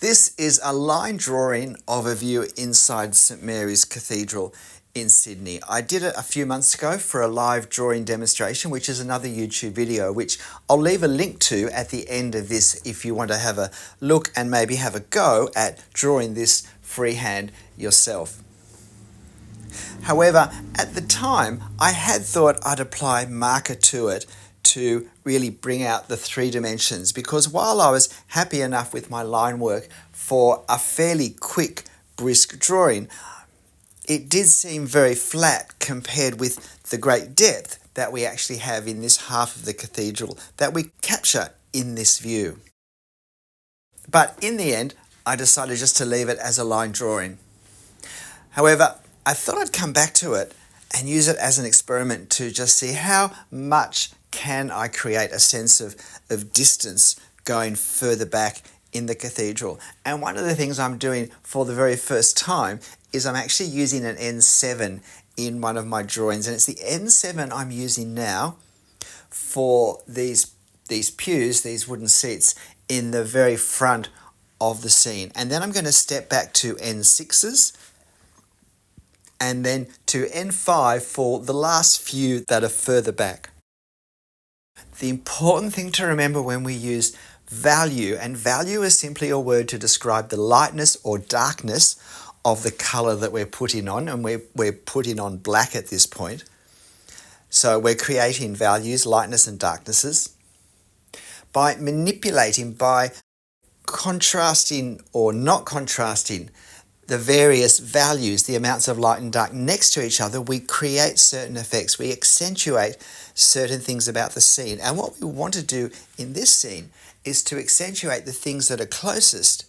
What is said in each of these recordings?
This is a line drawing of a view inside St Mary's Cathedral in Sydney. I did it a few months ago for a live drawing demonstration, which is another YouTube video, which I'll leave a link to at the end of this if you want to have a look and maybe have a go at drawing this freehand yourself. However, at the time, I had thought I'd apply marker to it to really bring out the three dimensions, because while I was happy enough with my line work for a fairly quick, brisk drawing, it did seem very flat compared with the great depth that we actually have in this half of the cathedral that we capture in this view. But in the end, I decided just to leave it as a line drawing. However, I thought I'd come back to it and use it as an experiment to just see how much can I create a sense of distance going further back in the cathedral. And one of the things I'm doing for the very first time is I'm actually using an N7 in one of my drawings, and it's the N7 I'm using now for these pews, these wooden seats in the very front of the scene. And then I'm going to step back to N6s and then to N5 for the last few that are further back. The important thing to remember when we use value, and value is simply a word to describe the lightness or darkness of the color that we're putting on, and we're putting on black at this point. So we're creating values, lightness and darknesses, by manipulating, by contrasting or not contrasting the various values, the amounts of light and dark next to each other. We create certain effects. We accentuate certain things about the scene. And what we want to do in this scene is to accentuate the things that are closest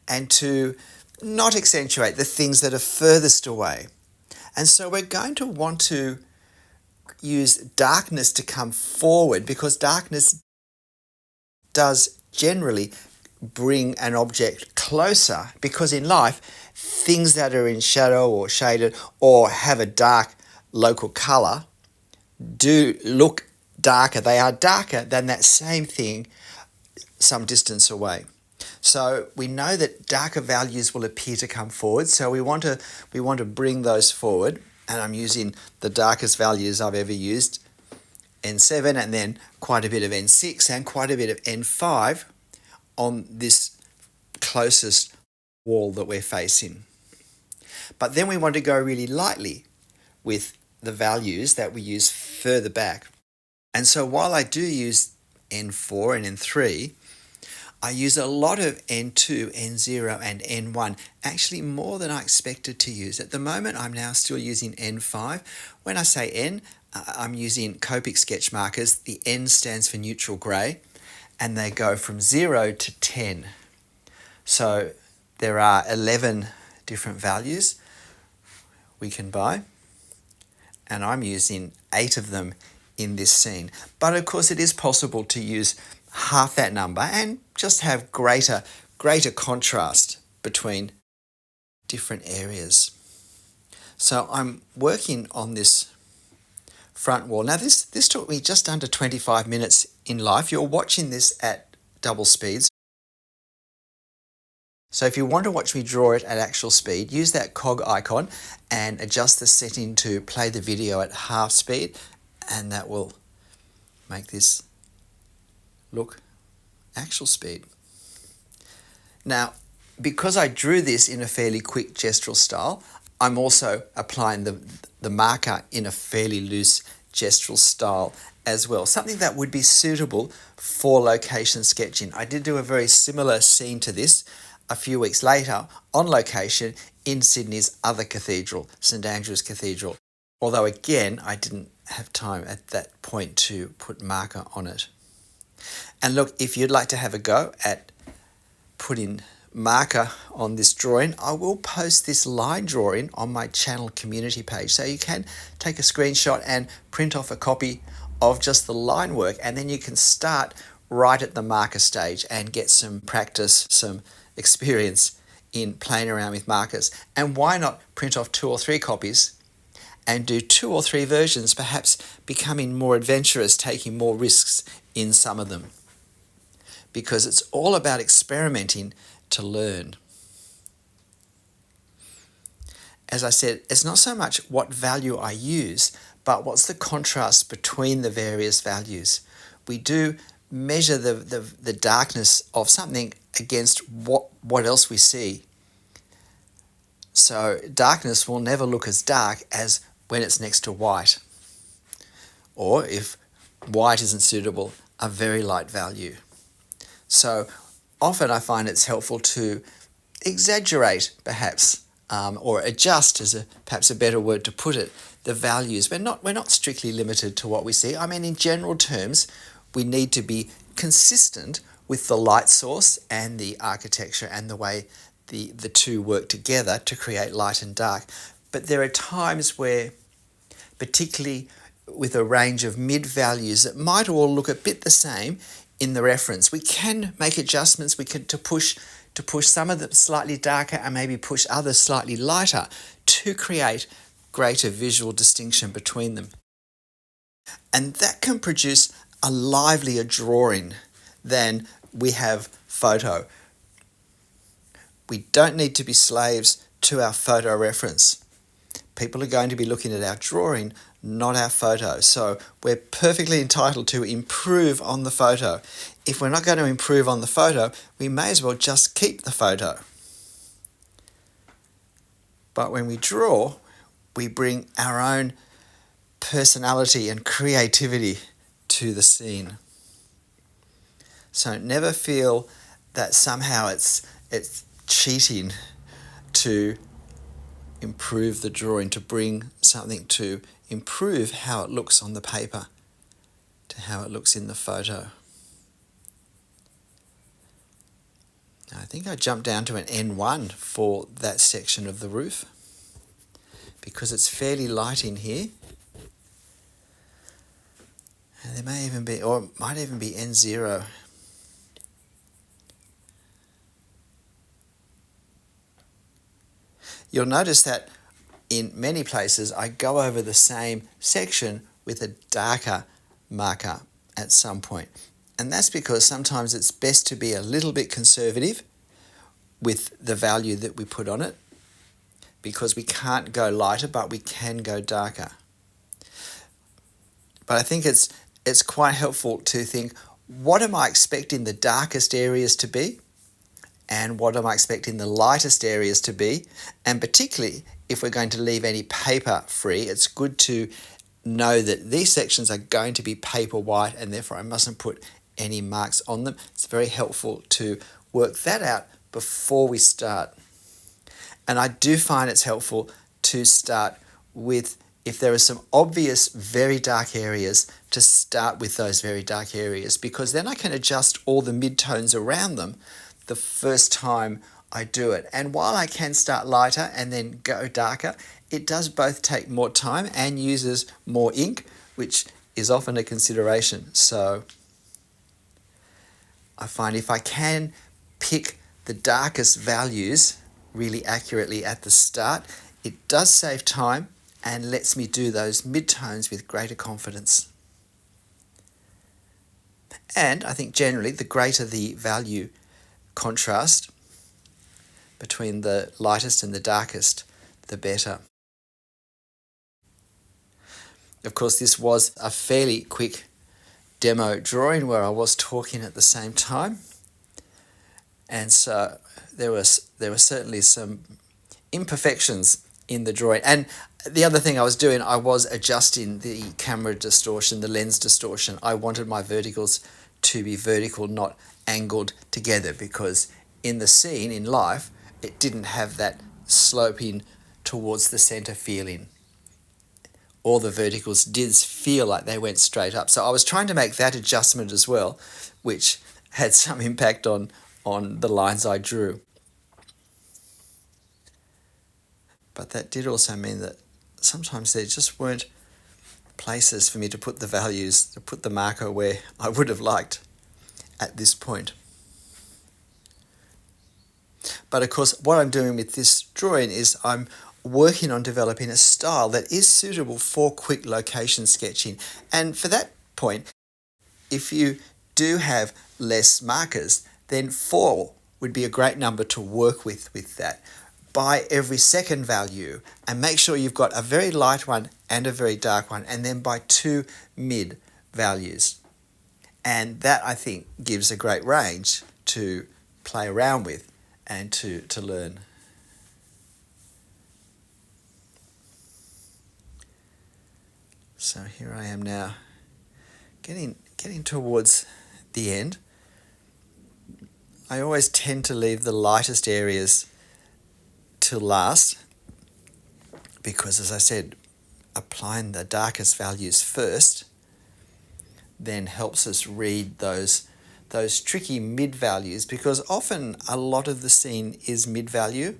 and to not accentuate the things that are furthest away. And so we're going to want to use darkness to come forward, because darkness does generally bring an object closer, because in life, things that are in shadow or shaded or have a dark local color do look darker. They are darker than that same thing some distance away. So we know that darker values will appear to come forward. So we want to bring those forward, and I'm using the darkest values I've ever used, N7, and then quite a bit of N6 and quite a bit of N5 on this closest wall that we're facing. But then we want to go really lightly with the values that we use further back. And so while I do use N4 and N3, I use a lot of N2, N0 and N1, actually more than I expected to use. At the moment, I'm now still using N5. When I say N, I'm using Copic sketch markers. The N stands for neutral grey, and they go from 0 to 10. So there are 11 different values we can buy, and I'm using 8 of them in this scene. But of course, it is possible to use half that number and just have greater contrast between different areas. So I'm working on this front wall. Now this took me just under 25 minutes in life. You're watching this at double speeds. So if you want to watch me draw it at actual speed, use that cog icon and adjust the setting to play the video at half speed, and that will make this look actual speed. Now, because I drew this in a fairly quick gestural style, I'm also applying the marker in a fairly loose gestural style as well, something that would be suitable for location sketching. I did do a very similar scene to this a few weeks later on location in Sydney's other cathedral, St Andrew's Cathedral, although again I didn't have time at that point to put marker on it. And look, if you'd like to have a go at putting marker on this drawing, I will post this line drawing on my channel community page, so you can take a screenshot and print off a copy of just the line work, and then you can start right at the marker stage and get some practice, some experience in playing around with markers. And why not print off 2 or 3 copies and do 2 or 3 versions, perhaps becoming more adventurous, taking more risks in some of them. Because it's all about experimenting to learn. As I said, it's not so much what value I use, but what's the contrast between the various values. We do measure the darkness of something against what else we see. So darkness will never look as dark as when it's next to white. Or if white isn't suitable, a very light value. So often I find it's helpful to exaggerate, perhaps, or adjust is perhaps a better word to put it, the values. We're not strictly limited to what we see. I mean, in general terms, we need to be consistent with the light source and the architecture and the way the two work together to create light and dark. But there are times where, particularly with a range of mid values that might all look a bit the same in the reference, we can make adjustments. We can to push some of them slightly darker and maybe push others slightly lighter to create greater visual distinction between them. And that can produce a livelier drawing than we have photo. We don't need to be slaves to our photo reference. People are going to be looking at our drawing, not our photo. So we're perfectly entitled to improve on the photo. If we're not going to improve on the photo, we may as well just keep the photo. But when we draw, we bring our own personality and creativity to the scene. So never feel that somehow it's cheating to improve the drawing, to bring something to improve how it looks on the paper to how it looks in the photo. Now, I think I jumped down to an N1 for that section of the roof because it's fairly light in here. And there may even be, or it might even be N0. You'll notice that in many places I go over the same section with a darker marker at some point. And that's because sometimes it's best to be a little bit conservative with the value that we put on it, because we can't go lighter, but we can go darker. But I think it's quite helpful to think, what am I expecting the darkest areas to be? And what am I expecting the lightest areas to be? And particularly, if we're going to leave any paper free, it's good to know that these sections are going to be paper white, and therefore I mustn't put any marks on them. It's very helpful to work that out before we start. And I do find it's helpful to start with, if there are some obvious very dark areas, to start with those very dark areas, because then I can adjust all the midtones around them the first time I do it. And while I can start lighter and then go darker, it does both take more time and uses more ink, which is often a consideration. So I find if I can pick the darkest values really accurately at the start, it does save time and lets me do those midtones with greater confidence. And I think generally the greater the value contrast between the lightest and the darkest, the better. Of course, this was a fairly quick demo drawing where I was talking at the same time, and so there were certainly some imperfections in the drawing. And the other thing I was doing, I was adjusting the camera distortion, the lens distortion. I wanted my verticals to be vertical, not angled together, because in the scene, in life, it didn't have that sloping towards the center feeling. All the verticals did feel like they went straight up. So I was trying to make that adjustment as well, which had some impact on the lines I drew. But that did also mean that sometimes there just weren't places for me to put the values, to put the marker where I would have liked at this point. But of course, what I'm doing with this drawing is I'm working on developing a style that is suitable for quick location sketching. And for that point, if you do have less markers, then 4 would be a great number to work with that. By every second value, and make sure you've got a very light one and a very dark one, and then by 2 mid values. And that, I think, gives a great range to play around with and to learn. So here I am now, getting towards the end. I always tend to leave the lightest areas till last because, as I said, applying the darkest values first then helps us read those tricky mid values, because often a lot of the scene is mid value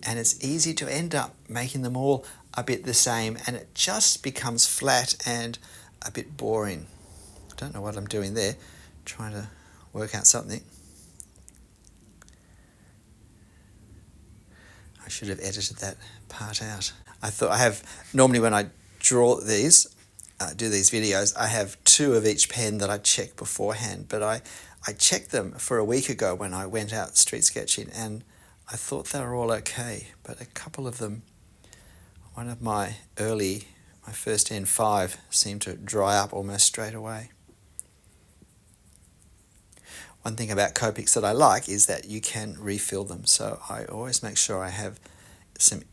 and it's easy to end up making them all a bit the same, and it just becomes flat and a bit boring. I don't know what I'm doing there, trying to work out something. I should have edited that part out. I thought I have, normally when I draw these, do these videos, I have 2 of each pen that I check beforehand, but I checked them for a week ago when I went out street sketching, and I thought they were all okay, but a couple of them, one of my first N5 seemed to dry up almost straight away. One thing about Copics that I like is that you can refill them, so I always make sure I have some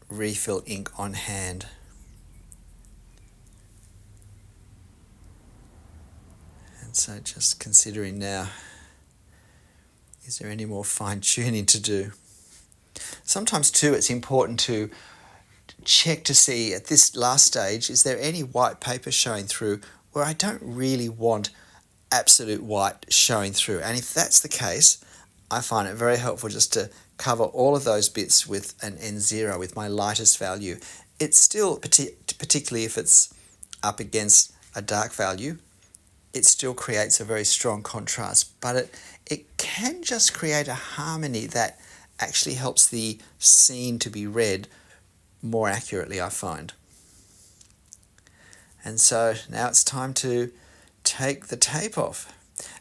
refill ink on hand. And so just considering now, is there any more fine tuning to do? Sometimes too it's important to check to see at this last stage, is there any white paper showing through where I don't really want absolute white showing through. And if that's the case, I find it very helpful just to cover all of those bits with an N0 with my lightest value. It's still, particularly if it's up against a dark value, it still creates a very strong contrast, but it can just create a harmony that actually helps the scene to be read more accurately, I find. And so now it's time to take the tape off.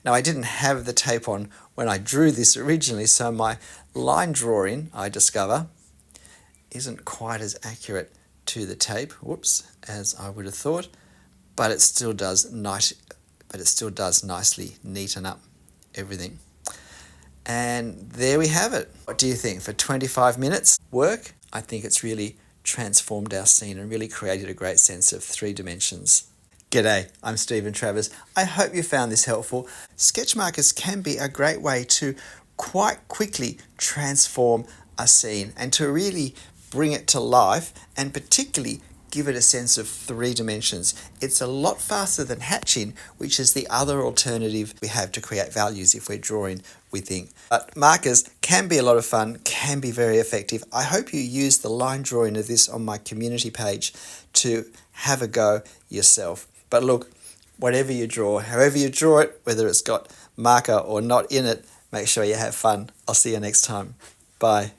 Now, I didn't have the tape on when I drew this originally, so my line drawing, I discover, isn't quite as accurate to the tape, as I would have thought, but it still does nicely neaten up everything. And there we have it. What do you think? For 25 minutes work, I think it's really transformed our scene and really created a great sense of 3 dimensions. G'day, I'm Stephen Travers. I hope you found this helpful. Sketch markers can be a great way to quite quickly transform a scene and to really bring it to life, and particularly give it a sense of 3 dimensions. It's a lot faster than hatching, which is the other alternative we have to create values if we're drawing with ink. But markers can be a lot of fun, can be very effective. I hope you use the line drawing of this on my community page to have a go yourself. But look, whatever you draw, however you draw it, whether it's got marker or not in it, make sure you have fun. I'll see you next time. Bye.